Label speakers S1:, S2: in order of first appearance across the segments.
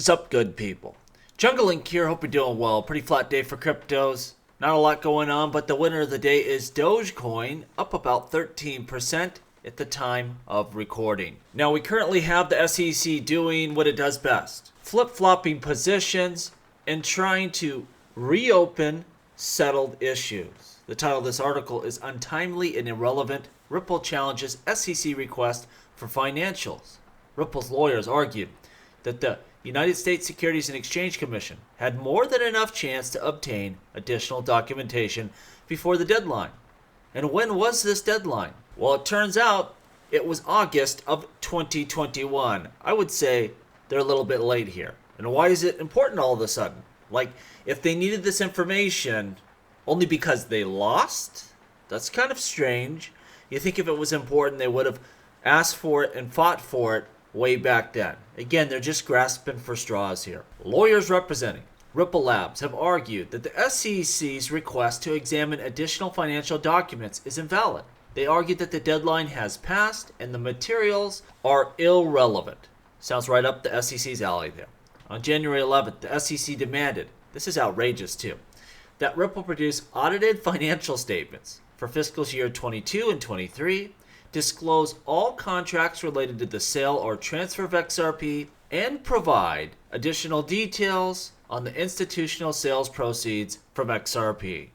S1: What's up, good people? Jungle Link here, hope you're doing well. Pretty flat day for cryptos. Not a lot going on, but the winner of the day is Dogecoin, up about 13% at the time of recording. Now, we currently have the SEC doing what it does best. Flip-flopping positions and trying to reopen settled issues. The title of this article is Untimely and Irrelevant. Ripple Challenges SEC Request for Financials. Ripple's lawyers argued that the United States Securities and Exchange Commission had more than enough chance to obtain additional documentation before the deadline. And when was this deadline? Well, it turns out it was August of 2021. I would say they're a little bit late here. And why is it important all of a sudden? Like, if they needed this information only because they lost? That's kind of strange. You think if it was important, they would have asked for it and fought for it way back then. Again, they're just grasping for straws here. Lawyers representing Ripple Labs have argued that the SEC's request to examine additional financial documents is invalid. They argued that the deadline has passed and the materials are irrelevant. Sounds right up the SEC's alley there. On January 11th, the SEC demanded, this is outrageous too, that Ripple produce audited financial statements for fiscal year 22 and 23, disclose all contracts related to the sale or transfer of XRP, and provide additional details on the institutional sales proceeds from XRP.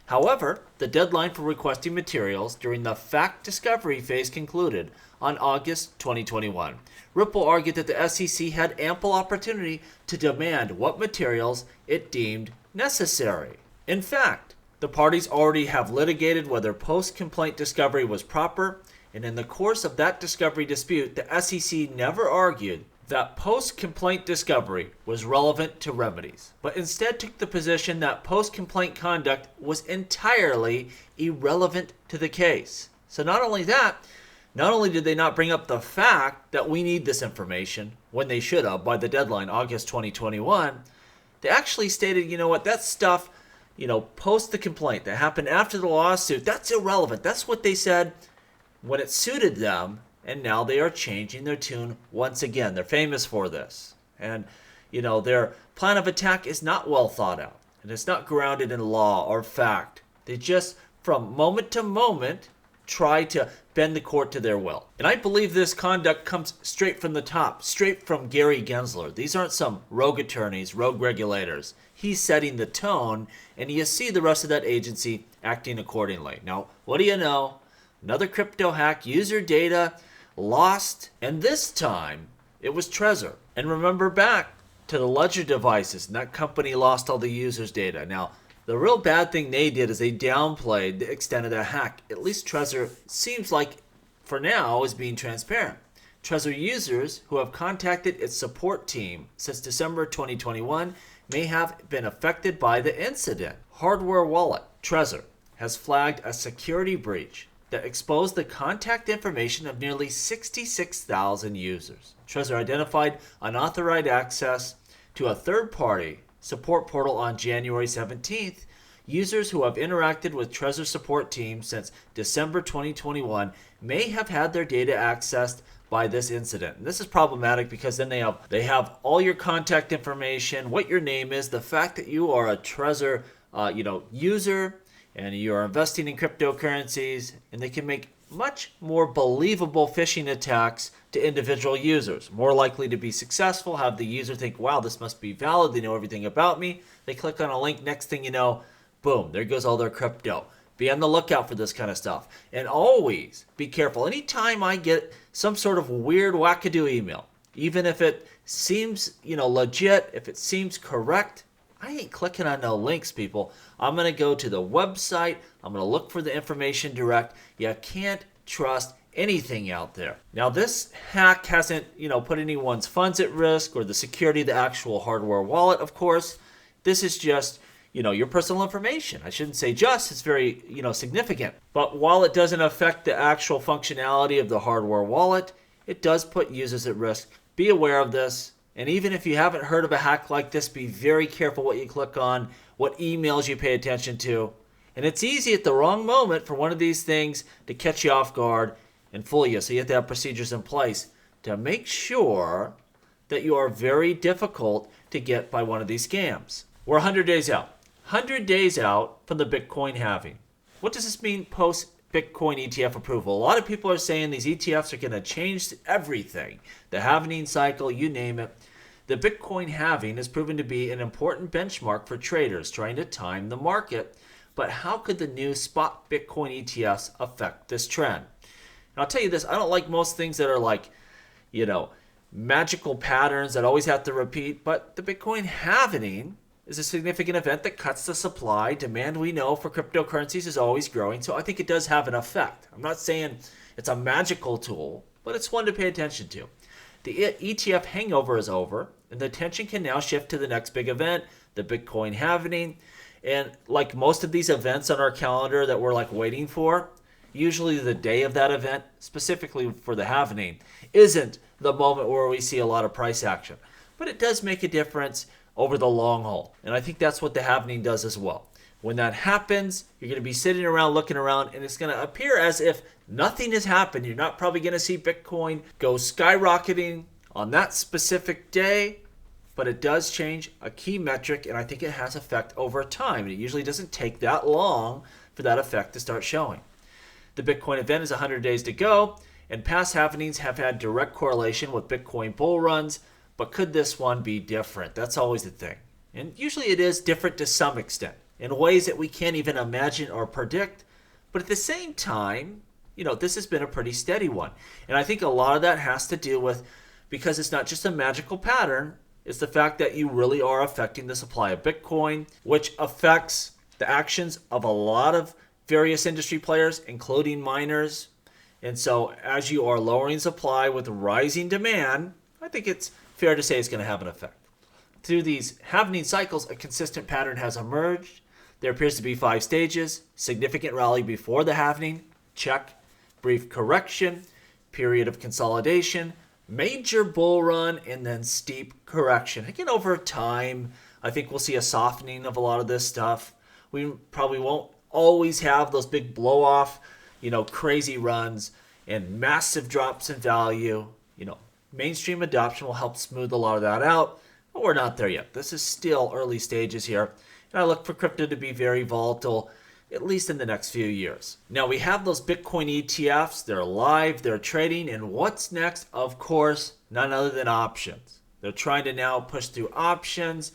S1: However, the deadline for requesting materials during the fact discovery phase concluded on August 2021. Ripple argued that the SEC had ample opportunity to demand what materials it deemed necessary. In fact, the parties already have litigated whether post-complaint discovery was proper, and in the course of that discovery dispute, the SEC never argued that post-complaint discovery was relevant to remedies, but instead took the position that post-complaint conduct was entirely irrelevant to the case. So not only did they not bring up the fact that we need this information when they should have by the deadline, August 2021, they actually stated, you know what, that stuff, post the complaint that happened after the lawsuit, that's irrelevant. That's what they said when it suited them, and now they are changing their tune once again. They're famous for this. And, their plan of attack is not well thought out, and it's not grounded in law or fact. They just, from moment to moment, try to bend the court to their will. And I believe this conduct comes straight from the top, straight from Gary Gensler. These aren't some rogue attorneys, rogue regulators. He's setting the tone, and you see the rest of that agency acting accordingly. Now, what do you know? Another crypto hack, user data lost, and this time it was Trezor. And remember back to the Ledger devices, and that company lost all the users' data. Now, the real bad thing they did is they downplayed the extent of the hack. At least Trezor seems like, for now, is being transparent. Trezor users who have contacted its support team since December 2021 may have been affected by the incident. Hardware Wallet, Trezor, has flagged a security breach that exposed the contact information of nearly 66,000 users. Trezor identified unauthorized access to a third-party support portal on January 17th. Users who have interacted with Trezor support team since December 2021 may have had their data accessed by this incident. And this is problematic because then they have all your contact information, what your name is, the fact that you are a Trezor user, and you're investing in cryptocurrencies, and they can make much more believable phishing attacks to individual users. More likely to be successful, have the user think, wow, this must be valid, they know everything about me. They click on a link, next thing you know, boom, there goes all their crypto. Be on the lookout for this kind of stuff. And always be careful. Anytime I get some sort of weird wackadoo email, even if it seems, legit, if it seems correct, I ain't clicking on no links, people. I'm going to go to the website. I'm going to look for the information direct. You can't trust anything out there. Now, this hack hasn't, put anyone's funds at risk or the security of the actual hardware wallet, of course. This is just, your personal information. I shouldn't say just. It's very, significant. But while it doesn't affect the actual functionality of the hardware wallet, it does put users at risk. Be aware of this. And even if you haven't heard of a hack like this, be very careful what you click on, what emails you pay attention to. And it's easy at the wrong moment for one of these things to catch you off guard and fool you. So you have to have procedures in place to make sure that you are very difficult to get by one of these scams. We're 100 days out. 100 days out from the Bitcoin halving. What does this mean post Bitcoin ETF approval? A lot of people are saying these ETFs are going to change everything. The halving cycle, you name it. The Bitcoin halving has proven to be an important benchmark for traders trying to time the market. But how could the new spot Bitcoin ETFs affect this trend? And I'll tell you this, I don't like most things that are like, magical patterns that always have to repeat. But the Bitcoin halving is a significant event that cuts the supply. Demand, we know, for cryptocurrencies is always growing. So I think it does have an effect. I'm not saying it's a magical tool, but it's one to pay attention to. The ETF hangover is over, and the attention can now shift to the next big event, the Bitcoin halving. And like most of these events on our calendar that we're like waiting for, usually the day of that event, specifically for the halving, isn't the moment where we see a lot of price action. But it does make a difference over the long haul. And I think that's what the halving does as well. When that happens, you're going to be sitting around looking around, and it's going to appear as if nothing has happened. You're not probably going to see Bitcoin go skyrocketing on that specific day, but it does change a key metric, and I think it has effect over time. And it usually doesn't take that long for that effect to start showing. The Bitcoin event is 100 days to go, and past halvings have had direct correlation with Bitcoin bull runs. But could this one be different? That's always the thing. And usually it is different to some extent, in ways that we can't even imagine or predict. But at the same time, this has been a pretty steady one. And I think a lot of that has to do with, because it's not just a magical pattern, it's the fact that you really are affecting the supply of Bitcoin, which affects the actions of a lot of various industry players, including miners. And so as you are lowering supply with rising demand, I think it's fair to say it's going to have an effect. Through these halving cycles, a consistent pattern has emerged. There appears to be 5 stages: significant rally before the halving, check; brief correction, period of consolidation, major bull run, and then steep correction. Again, over time, I think we'll see a softening of a lot of this stuff. We probably won't always have those big blow off, crazy runs and massive drops in value. Mainstream adoption will help smooth a lot of that out, but we're not there yet. This is still early stages here, and I look for crypto to be very volatile, at least in the next few years. Now, we have those Bitcoin ETFs. They're live, they're trading, and what's next? Of course, none other than options. They're trying to now push through options,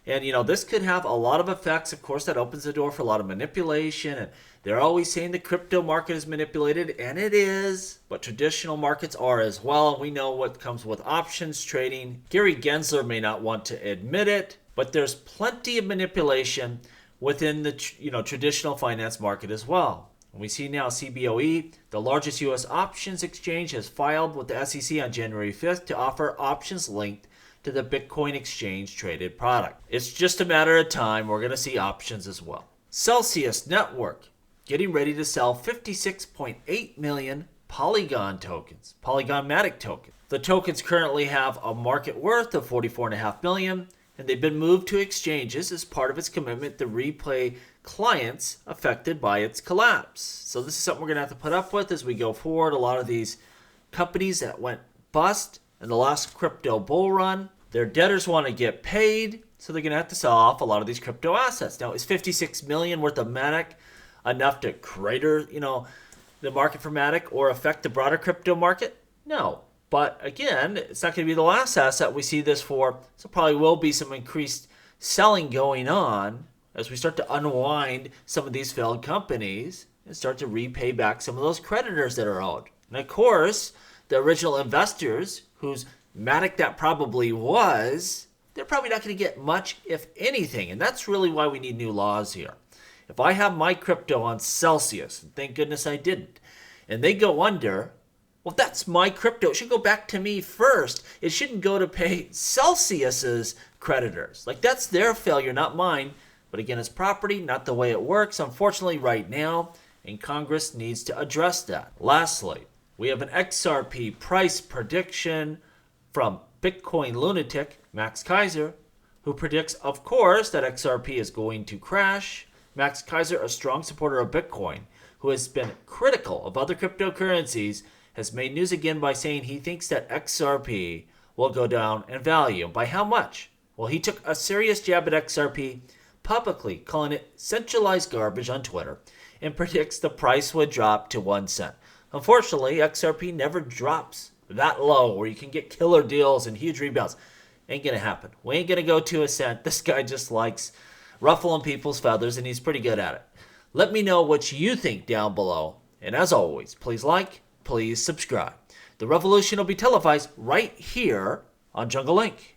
S1: and this could have a lot of effects. Of course, that opens the door for a lot of manipulation, and they're always saying the crypto market is manipulated, and it is, but traditional markets are as well. And we know what comes with options trading. Gary Gensler may not want to admit it, but there's plenty of manipulation within the traditional finance market as well. And we see now CBOE, the largest U.S. options exchange, has filed with the SEC on January 5th to offer options linked to the Bitcoin exchange traded product. It's just a matter of time. We're going to see options as well. Celsius Network getting ready to sell 56.8 million Polygon tokens, Polygon Matic tokens. The tokens currently have a market worth of $44.5 million, and they've been moved to exchanges as part of its commitment to repay clients affected by its collapse. So this is something we're going to have to put up with as we go forward. A lot of these companies that went bust in the last crypto bull run, their debtors want to get paid, so they're going to have to sell off a lot of these crypto assets. Now, is 56 million worth of Matic enough to crater, the market for Matic or affect the broader crypto market? No. But again, it's not going to be the last asset we see this for. So probably will be some increased selling going on as we start to unwind some of these failed companies and start to repay back some of those creditors that are owed. And of course, the original investors whose Matic that probably was, they're probably not going to get much, if anything. And that's really why we need new laws here. If I have my crypto on Celsius, and thank goodness I didn't, and they go under, well, that's my crypto. It should go back to me first. It shouldn't go to pay Celsius's creditors. Like, that's their failure, not mine. But again, it's property, not the way it works, unfortunately, right now, and Congress needs to address that. Lastly, we have an XRP price prediction from Bitcoin lunatic Max Keiser, who predicts, of course, that XRP is going to crash. Max Keiser, a strong supporter of Bitcoin, who has been critical of other cryptocurrencies, has made news again by saying he thinks that XRP will go down in value. By how much? Well, he took a serious jab at XRP, publicly calling it centralized garbage on Twitter, and predicts the price would drop to 1 cent. Unfortunately, XRP never drops that low where you can get killer deals and huge rebounds. Ain't gonna happen. We ain't gonna go to 1 cent. This guy just likes ruffling people's feathers, and he's pretty good at it. Let me know what you think down below. And as always, please like, please subscribe. The revolution will be televised right here on Jungle Link.